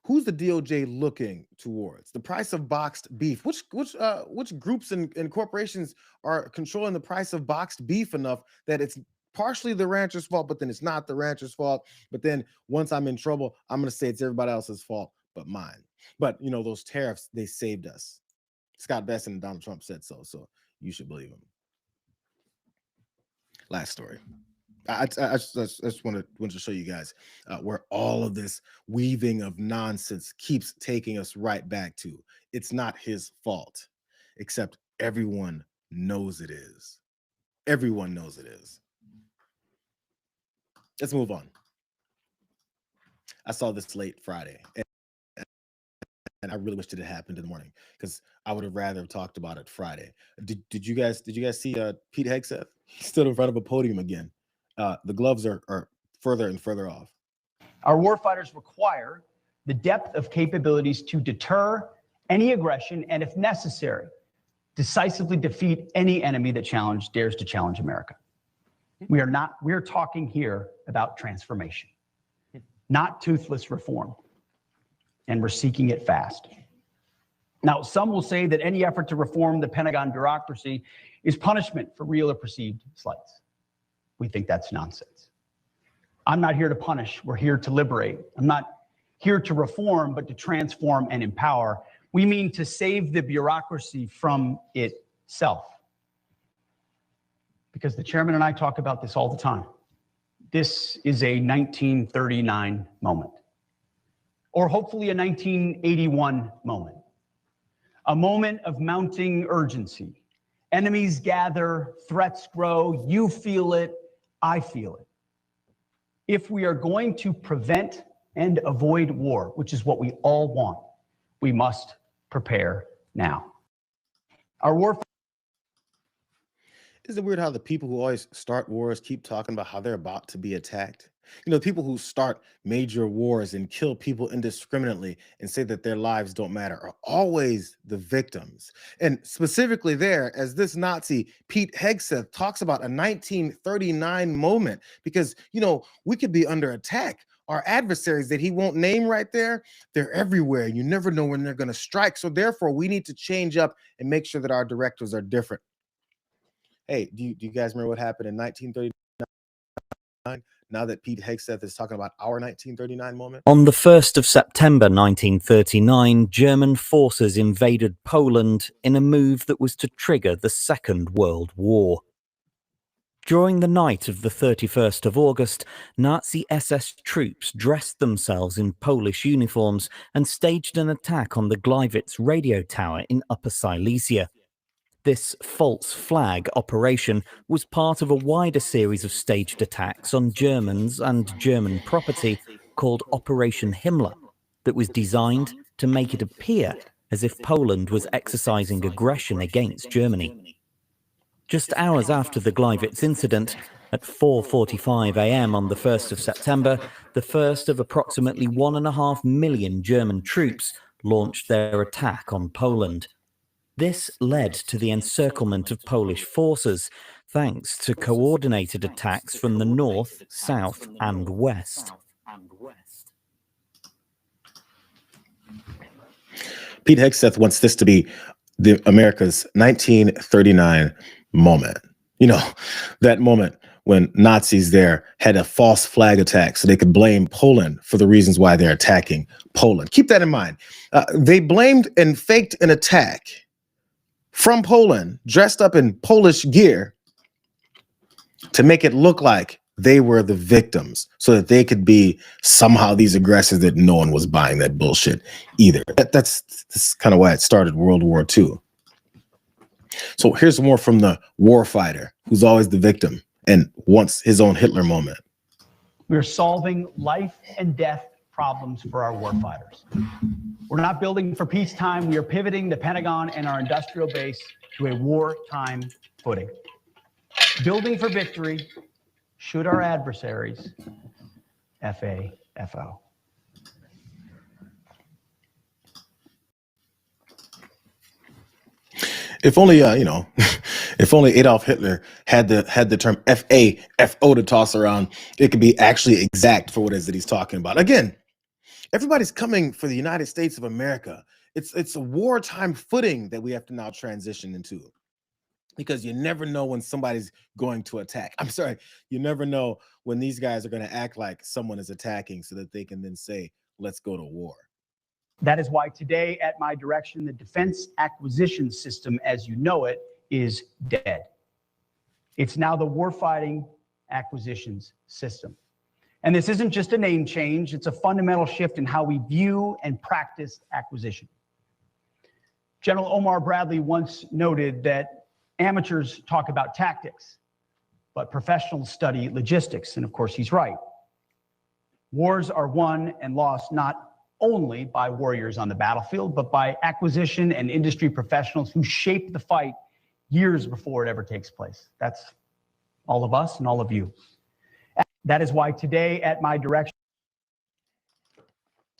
Who's the DOJ looking towards? The price of boxed beef. Which groups and corporations are controlling the price of boxed beef enough that it's partially the rancher's fault, but then it's not the rancher's fault. But then once I'm in trouble, I'm going to say it's everybody else's fault but mine. But you know, those tariffs, they saved us. Scott Bessent and Donald Trump said so you should believe him. Last story. I just wanted to show you guys where all of this weaving of nonsense keeps taking us right back to. It's not his fault, except everyone knows it is. Everyone knows it is. Let's move on. I saw this late Friday, and I really wished it had happened in the morning because I would have rather talked about it Friday. Did you guys see Pete Hegseth? He stood in front of a podium again. The gloves are further and further off. Our warfighters require the depth of capabilities to deter any aggression and, if necessary, decisively defeat any enemy that dares to challenge America. We're talking here about transformation, not toothless reform, and we're seeking it fast. Now, some will say that any effort to reform the Pentagon bureaucracy is punishment for real or perceived slights. We think that's nonsense. I'm not here to punish. We're here to liberate. I'm not here to reform, but to transform and empower. We mean to save the bureaucracy from itself. Because the chairman and I talk about this all the time. This is a 1939 moment, or hopefully a 1981 moment, a moment of mounting urgency. Enemies gather, threats grow, you feel it, I feel it. If we are going to prevent and avoid war, which is what we all want, we must prepare now. Our war. Isn't it weird how the people who always start wars keep talking about how they're about to be attacked? You know, people who start major wars and kill people indiscriminately and say that their lives don't matter are always the victims. And specifically there, as this Nazi, Pete Hegseth, talks about a 1939 moment, because, you know, we could be under attack. Our adversaries that he won't name right there, they're everywhere. You never know when they're going to strike. So therefore, we need to change up and make sure that our directives are different. Hey, do you guys remember what happened in 1939? Now that Pete Hegseth is talking about our 1939 moment? On the 1st of September 1939, German forces invaded Poland in a move that was to trigger the Second World War. During the night of the 31st of August, Nazi SS troops dressed themselves in Polish uniforms and staged an attack on the Gliwice radio tower in Upper Silesia. This false flag operation was part of a wider series of staged attacks on Germans and German property called Operation Himmler that was designed to make it appear as if Poland was exercising aggression against Germany. Just hours after the Gliwice incident, at 4:45 a.m. on the 1st of September, the first of approximately 1.5 million German troops launched their attack on Poland. This led to the encirclement of Polish forces, thanks to coordinated attacks from the north, south, and west. Pete Hegseth wants this to be America's 1939 moment. You know, that moment when Nazis there had a false flag attack so they could blame Poland for the reasons why they're attacking Poland. Keep that in mind. They blamed and faked an attack from Poland, dressed up in Polish gear, to make it look like they were the victims so that they could be somehow these aggressors that no one was buying that bullshit either. That's kind of why it started World War II. So here's more from the war fighter who's always the victim and wants his own Hitler moment. We're solving life and death problems for our warfighters. We're not building for peacetime. We are pivoting the Pentagon and our industrial base to a wartime footing. Building for victory should our adversaries FAFO. If only if only Adolf Hitler had the term FAFO to toss around, it could be actually exact for what it is that he's talking about. Again, everybody's coming for the United States of America. It's a wartime footing that we have to now transition into, because you never know when somebody's going to attack. I'm sorry, you never know when these guys are going to act like someone is attacking so that they can then say, let's go to war. That is why today, at my direction, the defense acquisition system, as you know it, is dead. It's now the warfighting acquisitions system. And this isn't just a name change, it's a fundamental shift in how we view and practice acquisition. General Omar Bradley once noted that amateurs talk about tactics, but professionals study logistics. And of course, he's right. Wars are won and lost not only by warriors on the battlefield, but by acquisition and industry professionals who shape the fight years before it ever takes place. That's all of us and all of you. That is why today, at my direction.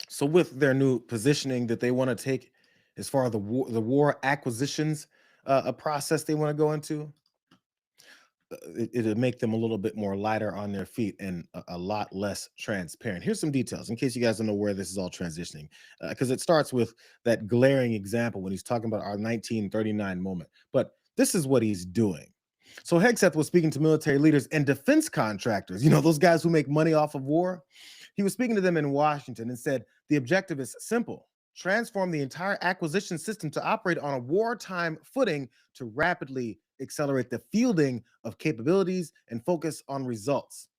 So with their new positioning that they want to take as far as the war acquisitions a process they want to go into, it'll make them a little bit more lighter on their feet and a lot less transparent. Here's some details in case you guys don't know where this is all transitioning, because it starts with that glaring example when he's talking about our 1939 moment. But this is what he's doing. So Hegseth was speaking to military leaders and defense contractors, those guys who make money off of war. He was speaking to them in Washington and said, the objective is simple: transform the entire acquisition system to operate on a wartime footing to rapidly accelerate the fielding of capabilities and focus on results.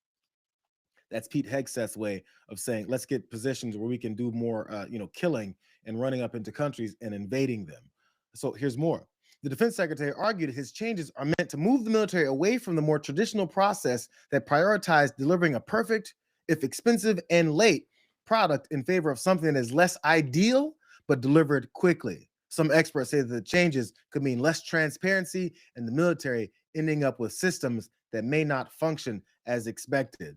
That's Pete Hegseth's way of saying, let's get positions where we can do more, killing and running up into countries and invading them. So here's more. The defense secretary argued his changes are meant to move the military away from the more traditional process that prioritized delivering a perfect, if expensive and late, product in favor of something that is less ideal, but delivered quickly. Some experts say that the changes could mean less transparency and the military ending up with systems that may not function as expected.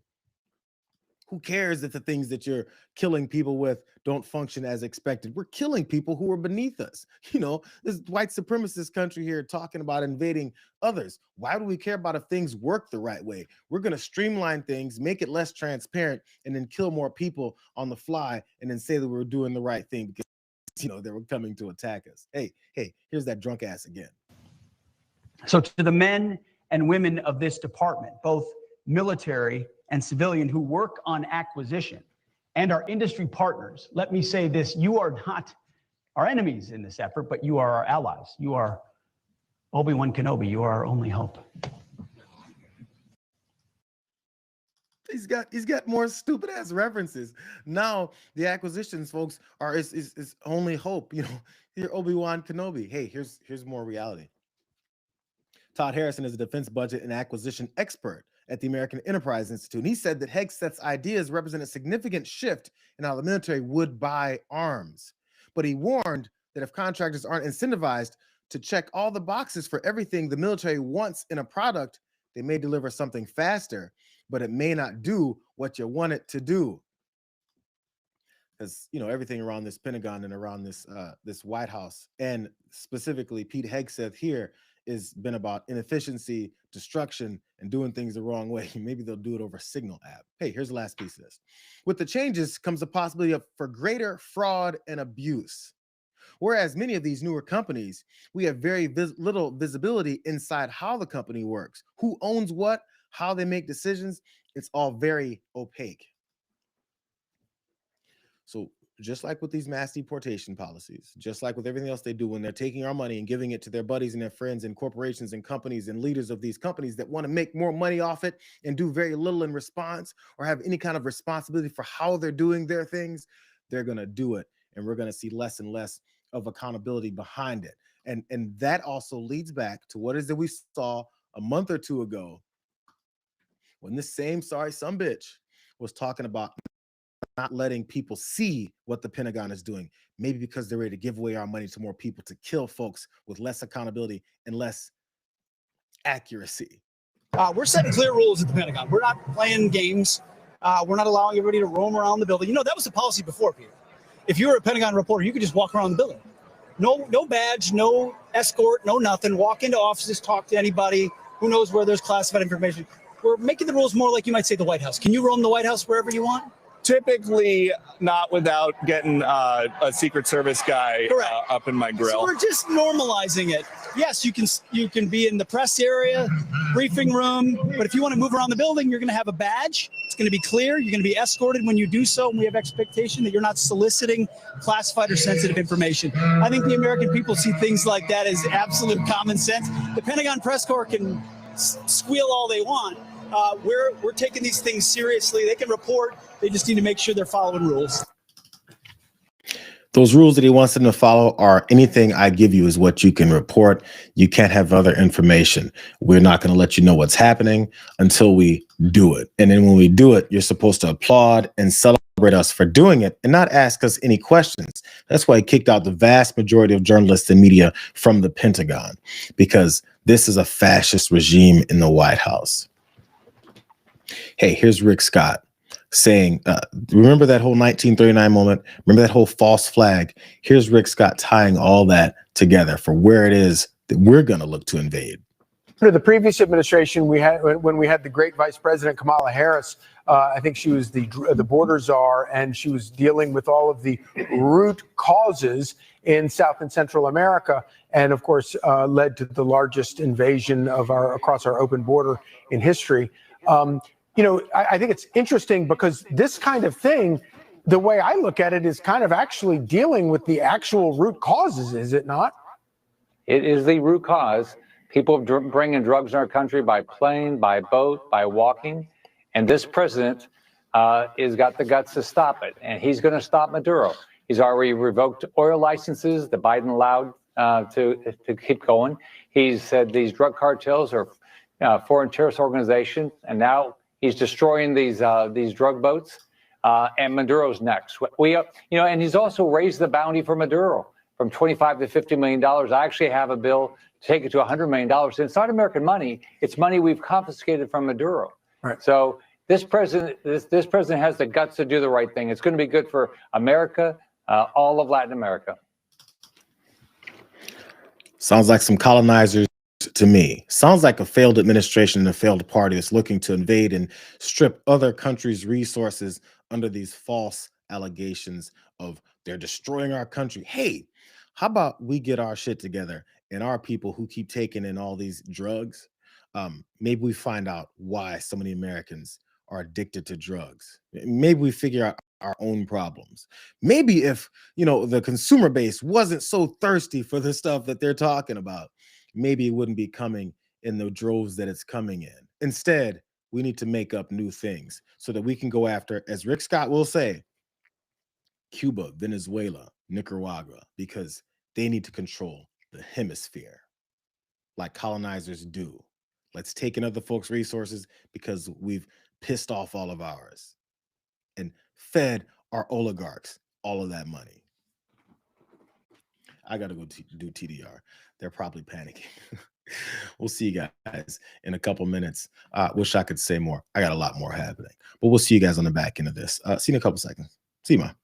Who cares if the things that you're killing people with don't function as expected? We're killing people who are beneath us. This white supremacist country here talking about invading others. Why do we care about if things work the right way? We're going to streamline things, make it less transparent, and then kill more people on the fly and then say that we're doing the right thing because they were coming to attack us. Hey, here's that drunk ass again. So to the men and women of this department, both military and civilian, who work on acquisition, and our industry partners, let me say this: you are not our enemies in this effort, but you are our allies. You are Obi-Wan Kenobi. You are our only hope. He's got more stupid ass references. Now the acquisitions folks are is only hope. You're Obi-Wan Kenobi. Hey, here's more reality. Todd Harrison is a defense budget and acquisition expert at the American Enterprise Institute. And he said that Hegseth's ideas represent a significant shift in how the military would buy arms. But he warned that if contractors aren't incentivized to check all the boxes for everything the military wants in a product, they may deliver something faster, but it may not do what you want it to do. Because everything around this Pentagon and around this White House, and specifically Pete Hegseth here, has been about inefficiency, destruction, and doing things the wrong way. Maybe they'll do it over a Signal app. Hey, here's the last piece of this. With the changes comes the possibility for greater fraud and abuse. Whereas many of these newer companies, we have very little visibility inside how the company works, who owns what, how they make decisions, it's all very opaque. So just like with these mass deportation policies, just like with everything else they do when they're taking our money and giving it to their buddies and their friends and corporations and companies and leaders of these companies that want to make more money off it and do very little in response or have any kind of responsibility for how they're doing their things, they're going to do it. And we're going to see less and less of accountability behind it. And that also leads back to what is that we saw a month or two ago when this same sorry sumbitch was talking about not letting people see what the Pentagon is doing, maybe because they're ready to give away our money to more people to kill folks with less accountability and less accuracy. We're setting clear rules at the Pentagon. We're not playing games. We're not allowing everybody to roam around the building. You know, that was the policy before, Peter. If you were a Pentagon reporter, you could just walk around the building. No badge, no escort, no nothing. Walk into offices, talk to anybody. Who knows where there's classified information. We're making the rules more like you might say the White House. Can you roam the White House wherever you want? Typically not without getting a Secret Service guy up in my grill. So we're just normalizing it. Yes, you can be in the press area, briefing room, but if you want to move around the building, you're going to have a badge. It's going to be clear. You're going to be escorted when you do so, and we have expectation that you're not soliciting classified or sensitive information. I think the American people see things like that as absolute common sense. The Pentagon press corps can squeal all they want. We're taking these things seriously. They can report. They just need to make sure they're following rules. Those rules that he wants them to follow are anything I give you is what you can report. You can't have other information. We're not going to let you know what's happening until we do it. And then when we do it, you're supposed to applaud and celebrate us for doing it and not ask us any questions. That's why he kicked out the vast majority of journalists and media from the Pentagon, because this is a fascist regime in the White House. Hey, here's Rick Scott saying, remember that whole 1939 moment? Remember that whole false flag? Here's Rick Scott tying all that together for where it is that we're going to look to invade. Under the previous administration, when we had the great Vice President Kamala Harris, I think she was the border czar, and she was dealing with all of the root causes in South and Central America, and of course led to the largest invasion of across our open border in history. I think it's interesting because this kind of thing, the way I look at it, is kind of actually dealing with the actual root causes, is it not? It is the root cause. People bringing drugs in our country by plane, by boat, by walking. And this president has got the guts to stop it. And he's going to stop Maduro. He's already revoked oil licenses that Biden allowed to keep going. He's said these drug cartels are foreign terrorist organizations. And now he's destroying these drug boats, and Maduro's next. And he's also raised the bounty for Maduro from $25 to $50 million. I actually have a bill to take it to $100 million. It's not American money; it's money we've confiscated from Maduro. Right. So this president has the guts to do the right thing. It's going to be good for America, all of Latin America. Sounds like some colonizers to me. Sounds like a failed administration and a failed party that's looking to invade and strip other countries' resources under these false allegations of they're destroying our country. Hey, how about we get our shit together and our people who keep taking in all these drugs, maybe we find out why so many Americans are addicted to drugs. Maybe we figure out our own problems. Maybe if, the consumer base wasn't so thirsty for the stuff that they're talking about, maybe it wouldn't be coming in the droves that it's coming in. Instead, we need to make up new things so that we can go after, as Rick Scott will say, Cuba, Venezuela, Nicaragua, because they need to control the hemisphere like colonizers do. Let's take in other folks' resources because we've pissed off all of ours and fed our oligarchs all of that money. I got to go do TDR. They're probably panicking. We'll see you guys in a couple minutes. Wish I could say more. I got a lot more happening, but we'll see you guys on the back end of this. See you in a couple seconds. See you, man.